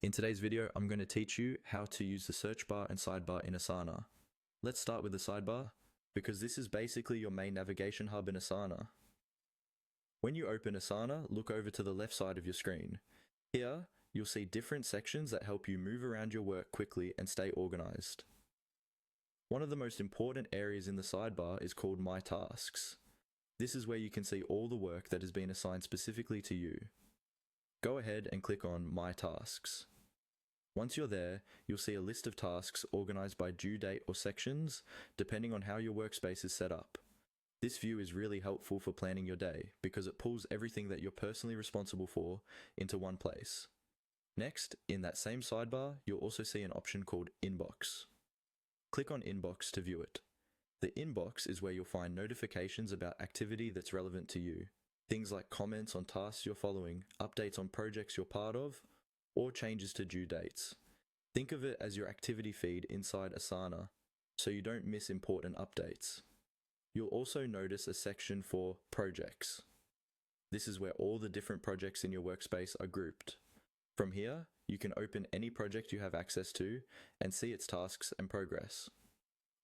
In today's video, I'm going to teach you how to use the search bar and sidebar in Asana. Let's start with the sidebar, because this is basically your main navigation hub in Asana. When you open Asana, look over to the left side of your screen. Here, you'll see different sections that help you move around your work quickly and stay organized. One of the most important areas in the sidebar is called My Tasks. This is where you can see all the work that has been assigned specifically to you. Go ahead and click on My Tasks. Once you're there, you'll see a list of tasks organized by due date or sections, depending on how your workspace is set up. This view is really helpful for planning your day because it pulls everything that you're personally responsible for into one place. Next, in that same sidebar, you'll also see an option called Inbox. Click on Inbox to view it. The inbox is where you'll find notifications about activity that's relevant to you. Things like comments on tasks you're following, updates on projects you're part of, or changes to due dates. Think of it as your activity feed inside Asana, so you don't miss important updates. You'll also notice a section for projects. This is where all the different projects in your workspace are grouped. From here, you can open any project you have access to and see its tasks and progress.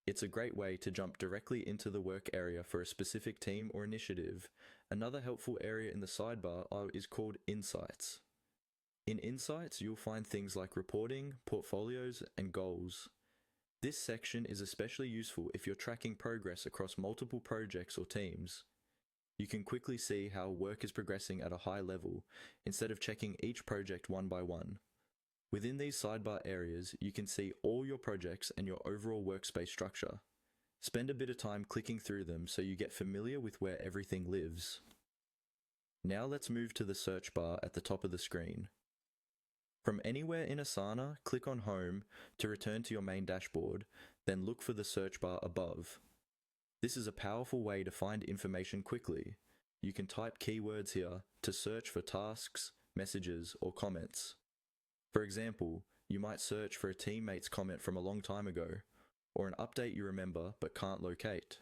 It's a great way to jump directly into the work area for a specific team or initiative. Another helpful area in the sidebar is called Insights. In Insights, you'll find things like reporting, portfolios, and goals. This section is especially useful if you're tracking progress across multiple projects or teams. You can quickly see how work is progressing at a high level, instead of checking each project one by one. Within these sidebar areas, you can see all your projects and your overall workspace structure. Spend a bit of time clicking through them so you get familiar with where everything lives. Now let's move to the search bar at the top of the screen. From anywhere in Asana, click on Home to return to your main dashboard, then look for the search bar above. This is a powerful way to find information quickly. You can type keywords here to search for tasks, messages, or comments. For example, you might search for a teammate's comment from a long time ago, or an update you remember but can't locate.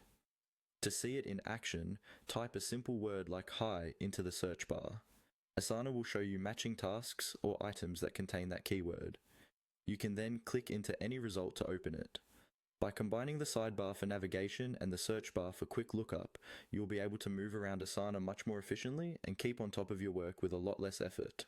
To see it in action, type a simple word like hi into the search bar. Asana will show you matching tasks or items that contain that keyword. You can then click into any result to open it. By combining the sidebar for navigation and the search bar for quick lookup, you'll be able to move around Asana much more efficiently and keep on top of your work with a lot less effort.